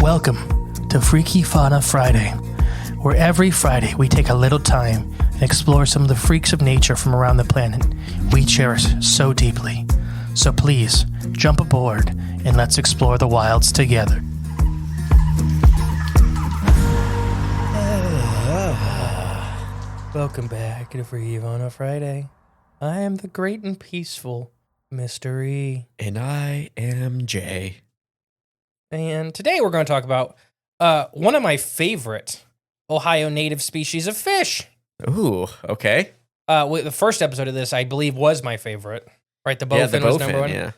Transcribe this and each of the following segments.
Welcome to Freaky Fauna Friday, where every Friday we take a little time and explore some of the freaks of nature from around the planet we cherish so deeply. So please, jump aboard and let's explore the wilds together. Welcome back to Freaky Fauna Friday. I am the great and peaceful Mr. E. And I am Jay. And today we're going to talk about one of my favorite Ohio native species of fish. Ooh, okay. The first episode of this, I believe, was my favorite. Right, the bowfin was number one.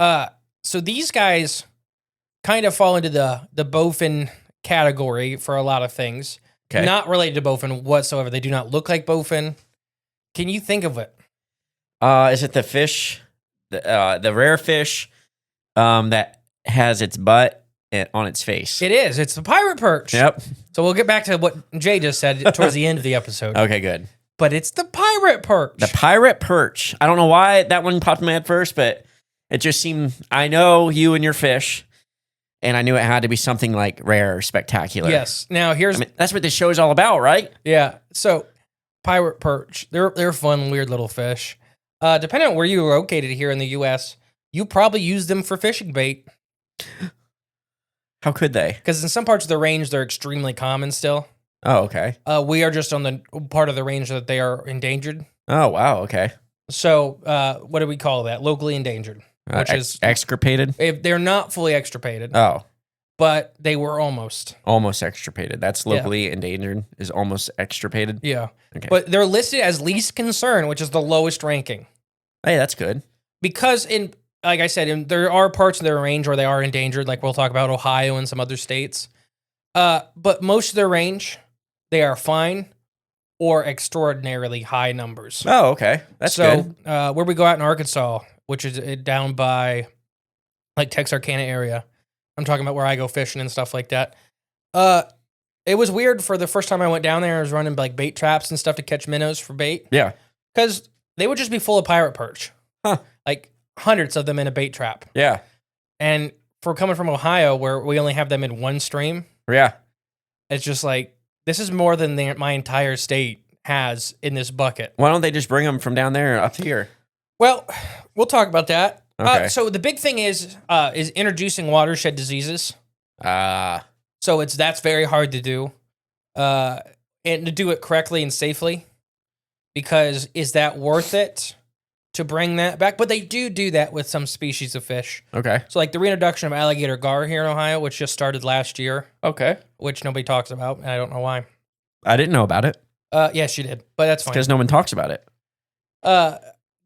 Yeah. So these guys kind of fall into the bowfin category for a lot of things. Okay. Not related to bowfin whatsoever. They do not look like bowfin. Can you think of it? Is it the fish, the rare fish that has its butt on its face? It is. It's the pirate perch. Yep. So we'll get back to what Jay just said towards the end of the episode. Okay, good. But it's the pirate perch. The pirate perch. I don't know why that one popped in my head first, but it just seemed, I know you and your fish, and I knew it had to be something like rare or spectacular. Yes. Now that's what this show is all about, right? Yeah. So pirate perch, they're fun, weird little fish. Depending on where you're located here in the U.S., you probably use them for fishing bait. How could they? Because in some parts of the range, they're extremely common still. Oh, okay. We are just on the part of the range that they are endangered. Oh, wow. Okay. So what do we call that? Locally endangered, which is extirpated. If they're not fully extirpated. Oh, but they were almost extirpated. That's locally endangered. Is almost extirpated. Yeah. Okay. But they're listed as least concern, which is the lowest ranking. Hey, that's good. Because like I said, there are parts of their range where they are endangered, like we'll talk about Ohio and some other states. But most of their range, they are fine or extraordinarily high numbers. Oh, okay. That's good. So where we go out in Arkansas, which is down by like Texarkana area, I'm talking about where I go fishing and stuff like that. It was weird for the first time I went down there. I was running like bait traps and stuff to catch minnows for bait. Yeah. Because they would just be full of pirate perch. Huh. Like hundreds of them in a bait trap. Yeah. And for coming from Ohio, where we only have them in one stream, yeah, it's just like, this is more than my entire state has in this bucket. Why don't they just bring them from down there up here? Well, we'll talk about that. Okay. So the big thing is introducing watershed diseases. So that's very hard to do, and to do it correctly and safely. Because is that worth it to bring that back? But they do that with some species of fish. Okay. So like the reintroduction of alligator gar here in Ohio, which just started last year. Okay. Which nobody talks about, and I don't know why. I didn't know about it. Yes, you did, but that's fine. Because no one talks about it.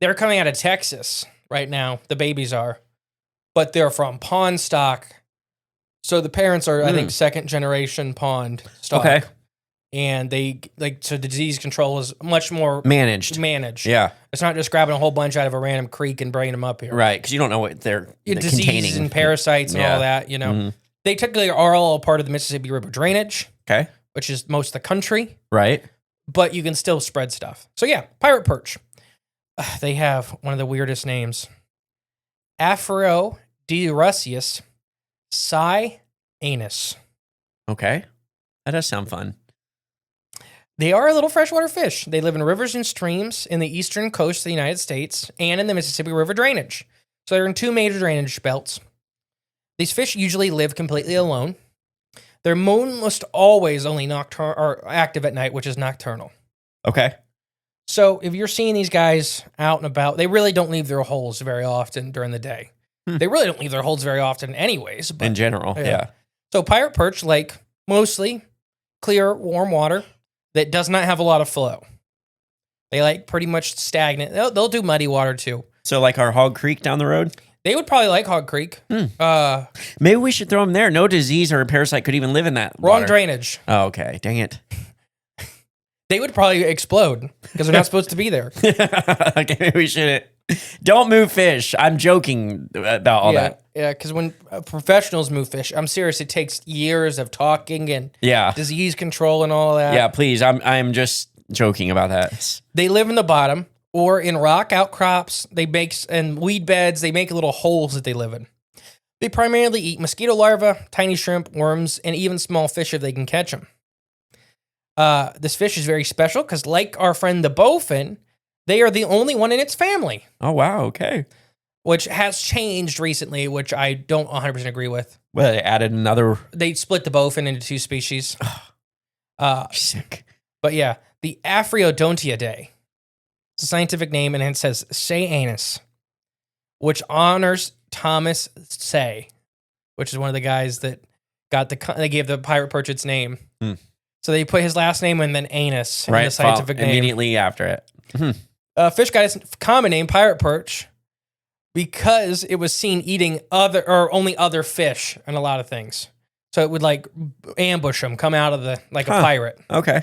They're coming out of Texas right now. The babies are, but they're from pond stock. So the parents are, I think, second generation pond stock. Okay. And so the disease control is much more managed. Yeah. It's not just grabbing a whole bunch out of a random creek and bringing them up here. Right, because you don't know what they're diseases containing. And parasites and all that, you know. Mm-hmm. They technically are all part of the Mississippi River drainage. Okay. Which is most of the country. Right. But you can still spread stuff. So yeah, pirate perch. They have one of the weirdest names. Aphrodirusius cyanus. Okay. That does sound fun. They are a little freshwater fish. They live in rivers and streams in the eastern coast of the United States and in the Mississippi River drainage. So they're in two major drainage belts. These fish usually live completely alone. They're almost always only nocturnal or active at night, which is nocturnal. Okay. So if you're seeing these guys out and about, they really don't leave their holes very often during the day. They really don't leave their holes very often anyways. But, in general, yeah. So pirate perch like mostly clear, warm water that does not have a lot of flow. They like pretty much stagnant. They'll do muddy water too. So like our Hog Creek down the road? They would probably like Hog Creek. Maybe we should throw them there. No disease or a parasite could even live in that Wrong water. Drainage. Oh, okay. Dang it. They would probably explode because they're not supposed to be there. Okay, maybe we shouldn't. Don't move fish. I'm joking about all that. Yeah, because when professionals move fish, I'm serious, it takes years of talking and disease control and all that. Yeah, please. I'm just joking about that. They live in the bottom or in rock outcrops. They make and weed beds. They make little holes that they live in. They primarily eat mosquito larvae, tiny shrimp, worms, and even small fish if they can catch them. This fish is very special because, like our friend the bowfin, they are the only one in its family. Oh, wow. Okay. Which has changed recently, which I don't 100% agree with. Well, they added another. They split the bowfin into 2 species. Sick. But yeah, the Aphrodontiidae. It's a scientific name, and it says Say Anus, which honors Thomas Say, which is one of the guys that they gave the pirate perch its name. So they put his last name and then anus in the scientific name. Immediately after it. Fish got its common name, pirate perch, because it was seen eating only other fish and a lot of things. So it would like ambush them, come out of a pirate. Okay.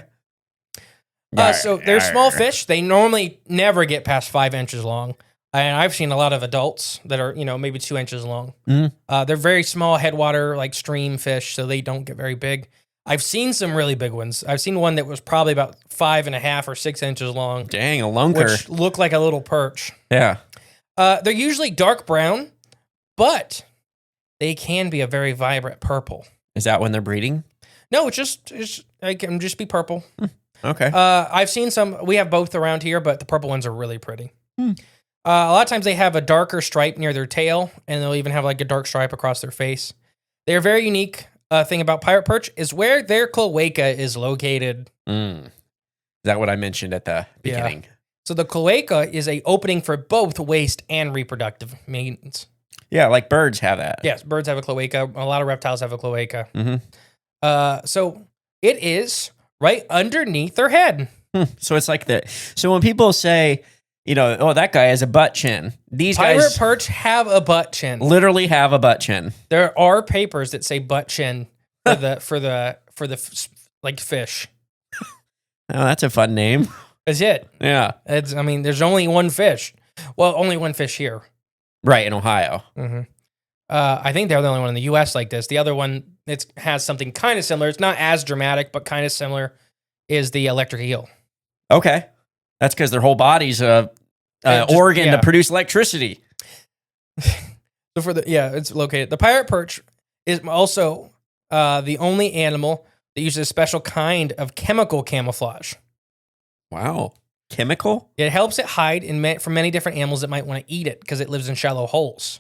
So they're small fish. They normally never get past 5 inches long. And I've seen a lot of adults that are, maybe 2 inches long. They're very small headwater, like stream fish, so they don't get very big. I've seen some really big ones. I've seen one that was probably about 5.5 or 6 inches long. Dang, a lunker. Which looked like a little perch. Yeah. They're usually dark brown, but they can be a very vibrant purple. Is that when they're breeding? No, it can just be purple. Okay. I've seen some. We have both around here, but the purple ones are really pretty. A lot of times they have a darker stripe near their tail, and they'll even have like a dark stripe across their face. They're very unique. Thing about pirate perch is where their cloaca is located. Is that what I mentioned at the beginning? Yeah. So the cloaca is a opening for both waste and reproductive means. Yeah, like birds have that. Yes, birds have a cloaca. A lot of reptiles have a cloaca. Mm-hmm. So it is right underneath their head. So it's like so when people say, oh, that guy has a butt chin. These pirate guys perch have a butt chin. literally have a butt chin. There are papers that say butt chin for the like fish. Oh, that's a fun name. That's it. Yeah. There's only one fish. Well, only one fish here. Right, in Ohio. Mm-hmm. I think they're the only one in the U.S. like this. The other one, it has something kind of similar. It's not as dramatic, but kind of similar, is the electric eel. Okay. That's because their whole body's organ to produce electricity. So it's located. The pirate perch is also the only animal that uses a special kind of chemical camouflage. Wow. Chemical? It helps it hide from many different animals that might want to eat it because it lives in shallow holes.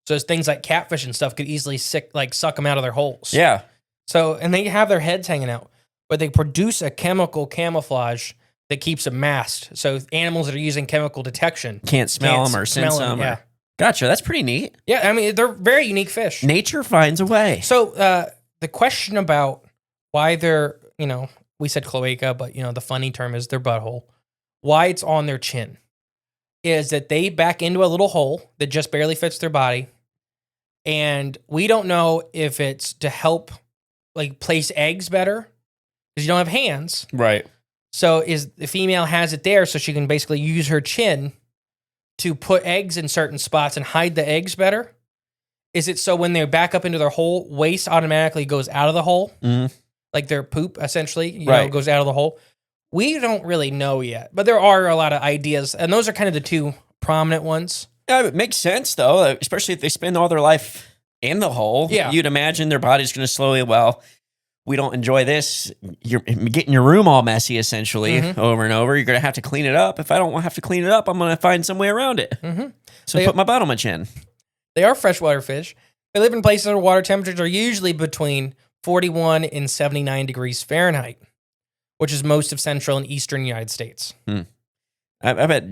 So things like catfish and stuff could easily suck them out of their holes. Yeah. So, and they have their heads hanging out, but they produce a chemical camouflage that keeps them masked. So animals that are using chemical detection can't smell them or sense them. Yeah. Gotcha. That's pretty neat. Yeah. They're very unique fish. Nature finds a way. So the question about why they're, we said cloaca, but the funny term is their butthole. Why it's on their chin is that they back into a little hole that just barely fits their body. And we don't know if it's to help place eggs better because you don't have hands. Right. So is the female has it there so she can basically use her chin to put eggs in certain spots and hide the eggs better? Is it so when they back up into their hole, waste automatically goes out of the hole? Mm-hmm. Like their poop essentially, goes out of the hole? We don't really know yet, but there are a lot of ideas, and those are kind of the two prominent ones. Yeah, it makes sense, though, especially if they spend all their life in the hole. Yeah. You'd imagine their body's going to slowly, we don't enjoy this. You're getting your room all messy, essentially, over and over. You're going to have to clean it up. If I don't have to clean it up, I'm going to find some way around it. Mm-hmm. So put my butt on my chin. They are freshwater fish. They live in places where water temperatures are usually between 41 and 79 degrees Fahrenheit, which is most of central and eastern United States. I bet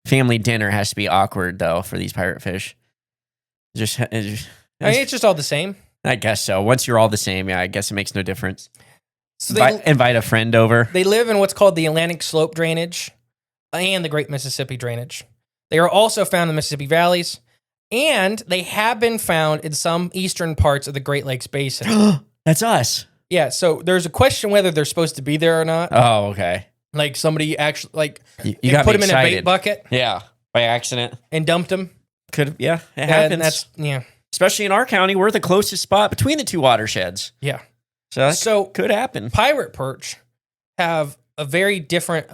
family dinner has to be awkward, though, for these pirate fish. It's just all the same. I guess so. Once you're all the same, yeah, I guess it makes no difference. So invite a friend over. They live in what's called the Atlantic Slope drainage and the Great Mississippi drainage. They are also found in the Mississippi valleys, and they have been found in some eastern parts of the Great Lakes Basin. That's us. Yeah, so there's a question whether they're supposed to be there or not. Oh, okay. Like somebody actually, you got put me them excited. in a bait bucket. Yeah, by accident. And dumped them. It happens. Especially in our county, we're the closest spot between the two watersheds. Yeah. So could happen. Pirate perch have a very different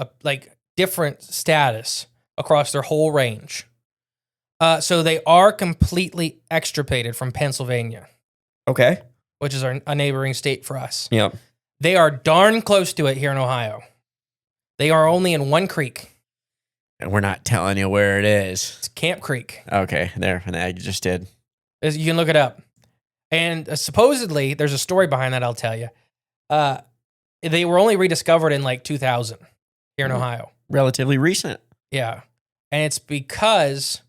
status across their whole range. So they are completely extirpated from Pennsylvania, Okay. which is a neighboring state for us. Yep. They are darn close to it here in Ohio. They are only in one creek. And we're not telling you where it is. It's Camp Creek. Okay, there. I just did. You can look it up. And supposedly, there's a story behind that, I'll tell you. They were only rediscovered in like 2000 here in Ohio. Relatively recent. Yeah. And it's because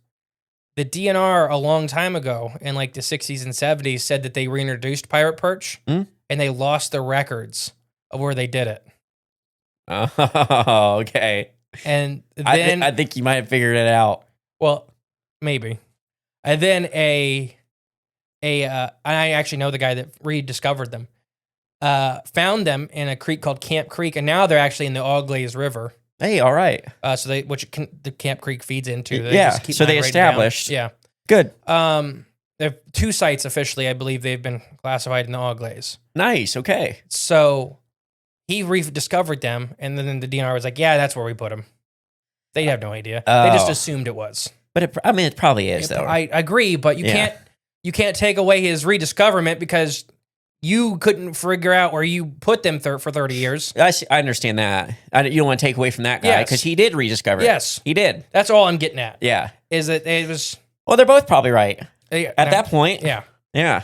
the DNR a long time ago in like the 60s and 70s said that they reintroduced pirate perch and they lost the records of where they did it. Oh, okay. And then I think you might have figured it out. Well, maybe. And then I actually know the guy that rediscovered them. Found them in a creek called Camp Creek, and now they're actually in the Auglaize River. Hey, all right. The Camp Creek feeds into. So they established. Down. Yeah. Good. They have 2 sites officially, I believe they've been classified in the Auglaize. Nice. Okay. So he rediscovered them, and then the DNR was like, "Yeah, that's where we put them." They have no idea. They just assumed it was. But it probably is, though. I agree, but you can't take away his rediscoverment because you couldn't figure out where you put them for 30 years. I understand that. You don't want to take away from that guy because he did rediscover it. Yes. He did. That's all I'm getting at. Yeah. Is that it was... Well, they're both probably right. At that point. Yeah. Yeah.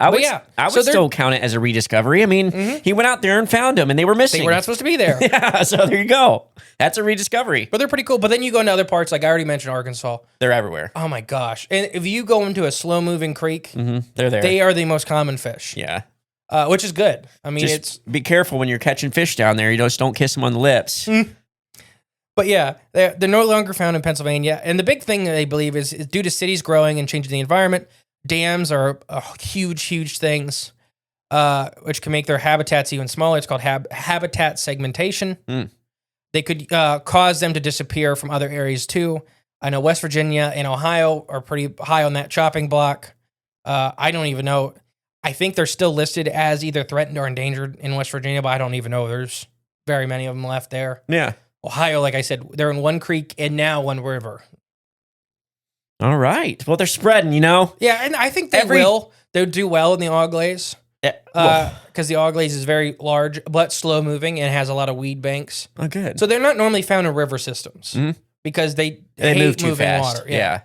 I would still count it as a rediscovery. I mean, he went out there and found them, and they were missing. They were not supposed to be there. Yeah, so there you go. That's a rediscovery. But they're pretty cool. But then you go into other parts, like I already mentioned Arkansas. They're everywhere. Oh, my gosh. And if you go into a slow-moving creek, they're there. They are the most common fish. Yeah. Which is good. I mean, be careful when you're catching fish down there. You just don't kiss them on the lips. But yeah, they're no longer found in Pennsylvania. And the big thing that they believe is due to cities growing and changing the environment, dams are huge things, which can make their habitats even smaller. It's called habitat segmentation. They could cause them to disappear from other areas too. I know West Virginia and Ohio are pretty high on that chopping block. I don't even know. I think they're still listed as either threatened or endangered in West Virginia, but I don't even know. There's very many of them left there. Yeah. Ohio, like I said, they're in one creek and now one river. All right. Well, they're spreading, Yeah, and I think they will. They'll do well in the Auglaize. Because the Auglaize is very large, but slow moving and has a lot of weed banks. Oh, good. So they're not normally found in river systems because they hate move too moving fast. water. Yeah.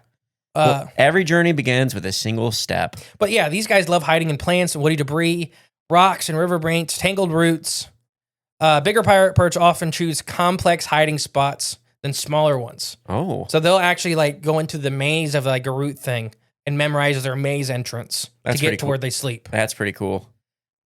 Well, every journey begins with a single step. But yeah, these guys love hiding in plants and woody debris, rocks and river banks, tangled roots. Bigger pirate perch often choose complex hiding spots than smaller ones. Oh. So they'll actually go into the maze of a root thing and memorize their maze entrance to get to where they sleep. That's pretty cool.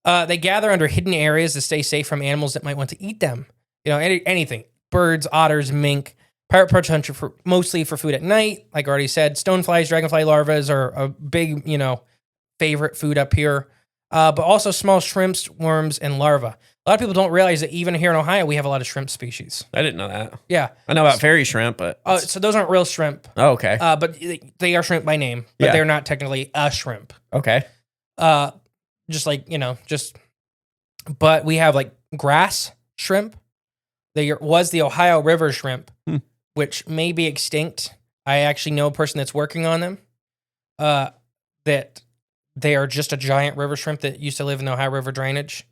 They gather under hidden areas to stay safe from animals that might want to eat them. Anything. Birds, otters, mink. Pirate perch hunt mostly for food at night. Like I already said, stoneflies, dragonfly larvae are a big, favorite food up here. But also small shrimps, worms, and larvae. A lot of people don't realize that even here in Ohio, we have a lot of shrimp species. I didn't know that. Yeah. I know about fairy shrimp, but... so those aren't real shrimp. Oh, okay. But they are shrimp by name, but they're not technically a shrimp. Okay. But we have grass shrimp. There was the Ohio River shrimp, which may be extinct. I actually know a person that's working on them. That they are just a giant river shrimp that used to live in the Ohio River drainage.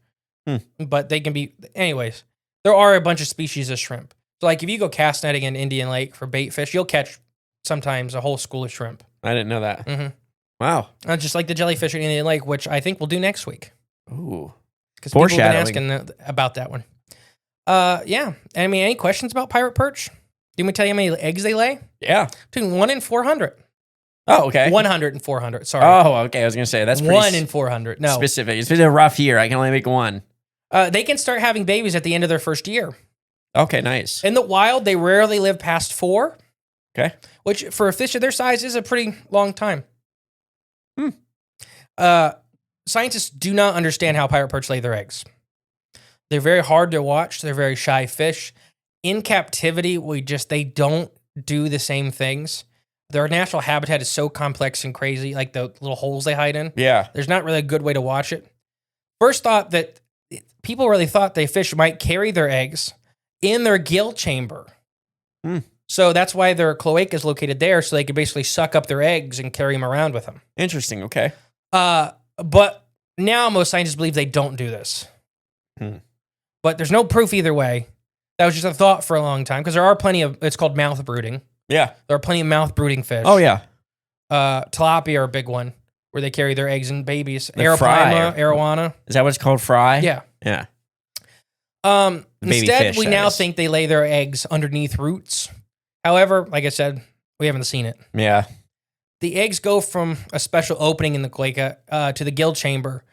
But they can be, anyways, there are a bunch of species of shrimp. So if you go cast netting in Indian Lake for bait fish, you'll catch sometimes a whole school of shrimp. I didn't know that. Wow. Just like the jellyfish in Indian Lake, which I think we'll do next week. Ooh. Because people have been asking about that one. Yeah. I mean, any questions about pirate perch? Didn't we tell you how many eggs they lay? Yeah. Between 1 and 400. Oh, okay. 100 and 400. Sorry. Oh, okay. I was going to say, that's pretty 1 in 400. No. Specific. It's been a rough year. I can only make one. They can start having babies at the end of their first year. Okay, nice. In the wild, they rarely live past 4. Okay. Which, for a fish of their size, is a pretty long time. Scientists do not understand how pirate perch lay their eggs. They're very hard to watch. They're very shy fish. In captivity, they don't do the same things. Their natural habitat is so complex and crazy, like the little holes they hide in. Yeah. There's not really a good way to watch it. First thought that people really thought the fish might carry their eggs in their gill chamber. So that's why their cloaca is located there, so they could basically suck up their eggs and carry them around with them. Interesting. Okay. But now most scientists believe they don't do this. But there's no proof either way. That was just a thought for a long time, because there are plenty of, it's called mouth brooding. Yeah. There are plenty of mouth brooding fish. Oh, yeah. Tilapia are a big one, where they carry their eggs and babies. The fry. Arowana. Is that what it's called? Fry? Yeah. Yeah. Instead, fish, we that now is. think they lay their eggs underneath roots. However, like I said, we haven't seen it. Yeah. The eggs go from a special opening in the cloaca to the gill chamber.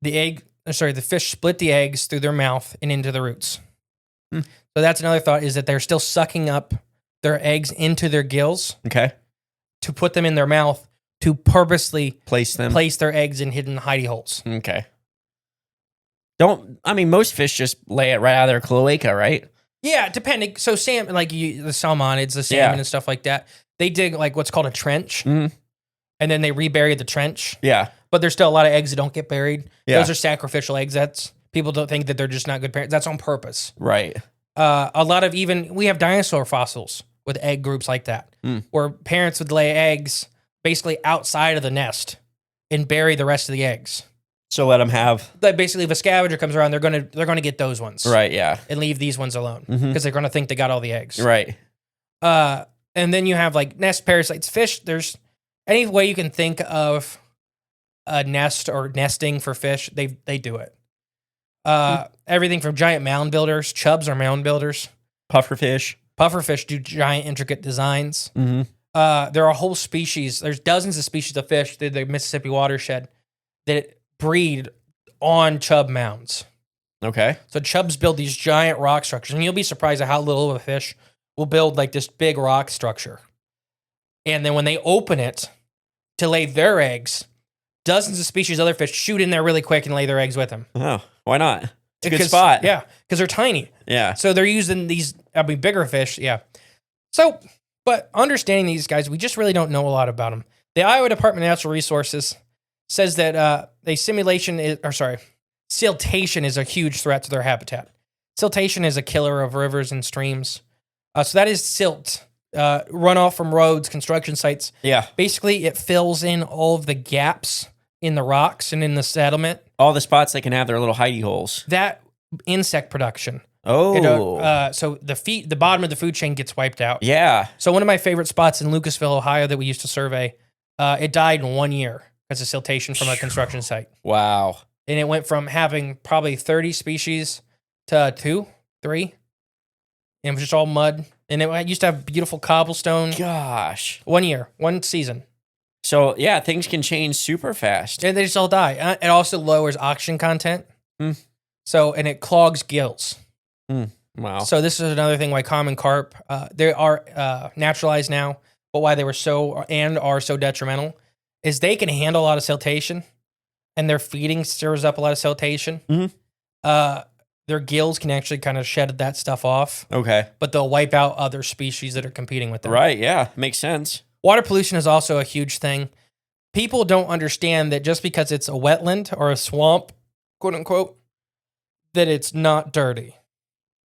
The fish split the eggs through their mouth and into the roots. So that's another thought, is that they're still sucking up their eggs into their gills Okay. to put them in their mouth to purposely Place their eggs in hidden hidey holes. Okay. Most fish just lay it right out of their cloaca, right? Yeah, depending. So salmon, like the salmonids, the salmon and stuff like that, they dig like what's called a trench, and then they rebury the trench. Yeah. But there's still a lot of eggs that don't get buried. Yeah. Those are sacrificial eggs. People don't think that they're just not good parents. That's on purpose. Right. A lot of we have dinosaur fossils with egg groups like that, where parents would lay eggs basically outside of the nest and bury the rest of the eggs. So let them have. Like basically, if a scavenger comes around, they're gonna get those ones, Right. Yeah. and leave these ones alone because they're gonna think they got all the eggs. Right. And then you have like nest parasites, fish. There's any way you can think of a nest or nesting for fish, they do it. Everything from giant mound builders. Chubs are mound builders. Pufferfish. Pufferfish do giant, intricate designs. Mm-hmm. There are whole species. There's dozens of species of fish through the Mississippi watershed that breed on chub mounds. Okay. So chubs build these giant rock structures, and you'll be surprised at how little of a fish will build like this big rock structure. And then when they open it to lay their eggs, dozens of species of other fish shoot in there really quick and lay their eggs with them. Oh, why not? It's a good spot. Yeah, because they're tiny. Yeah. So they're using these, bigger fish. Yeah. So, but understanding these guys, we just really don't know a lot about them. The Iowa Department of Natural Resources says that siltation is a huge threat to their habitat. Siltation is a killer of rivers and streams. So that is silt, runoff from roads, construction sites. Yeah. Basically, it fills in all of the gaps in the rocks and in the settlement. All the spots they can have their little hidey holes. That insect production. Oh. So the bottom of the food chain gets wiped out. Yeah. So one of my favorite spots in Lucasville, Ohio, that we used to survey, it died in 1 year because of siltation from a construction site. Wow. And it went from having probably 30 species to 2, 3. And it was just all mud. And it used to have beautiful cobblestone. Gosh. 1 year, 1 season. So, yeah, things can change super fast. And they just all die. It also lowers oxygen content. So, and it clogs gills. Wow. So this is another thing why common carp, they are naturalized now, but why they were are so detrimental is they can handle a lot of siltation, and their feeding stirs up a lot of siltation. Their gills can actually kind of shed that stuff off. Okay. But they'll wipe out other species that are competing with them. Right, yeah. Makes sense. Water pollution is also a huge thing. People don't understand that just because it's a wetland or a swamp, quote unquote, that it's not dirty.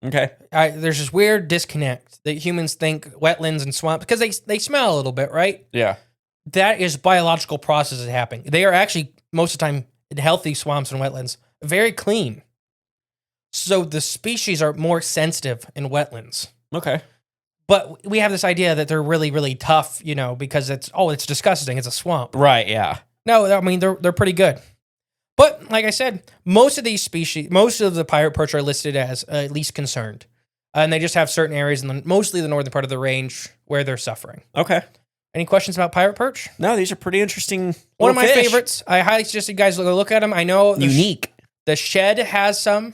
Okay. There's this weird disconnect that humans think wetlands and swamps, because they smell a little bit, right? Yeah. That is biological processes happening. They are actually, most of the time, in healthy swamps and wetlands, very clean. So the species are more sensitive in wetlands. Okay. But we have this idea that they're really, really tough, because it's disgusting. It's a swamp. Right, yeah. No, I mean, they're pretty good. But like I said, most of the pirate perch are listed as least concerned. And they just have certain areas mostly the northern part of the range where they're suffering. Okay. Any questions about pirate perch? No, these are pretty interesting. One of my fish. favorites. I highly suggest you guys look at them. I know unique. The Shed has some,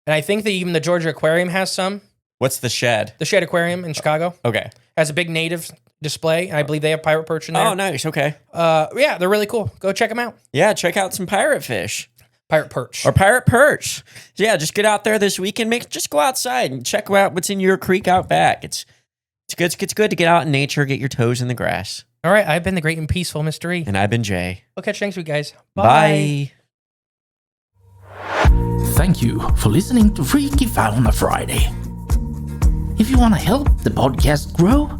and I think that even the Georgia Aquarium has some. What's the Shed? The Shed Aquarium in Chicago. Okay. Has a big native display. I believe they have pirate perch in there. Oh, nice. Okay. Yeah, they're really cool. Go check them out. Yeah, check out some pirate fish. Pirate perch. Or pirate perch. Yeah, just get out there this weekend. Just go outside and check out what's in your creek out back. It's good. It's good to get out in nature, get your toes in the grass. All right, I've been the great and peaceful Mr. E. And I've been Jay. We'll catch you next week, guys. Bye. Thank you for listening to Freaky Fauna Friday. If you want to help the podcast grow,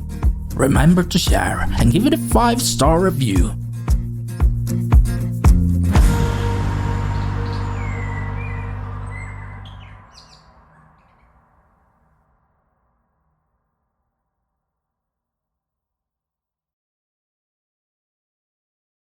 remember to share and give it a 5-star review.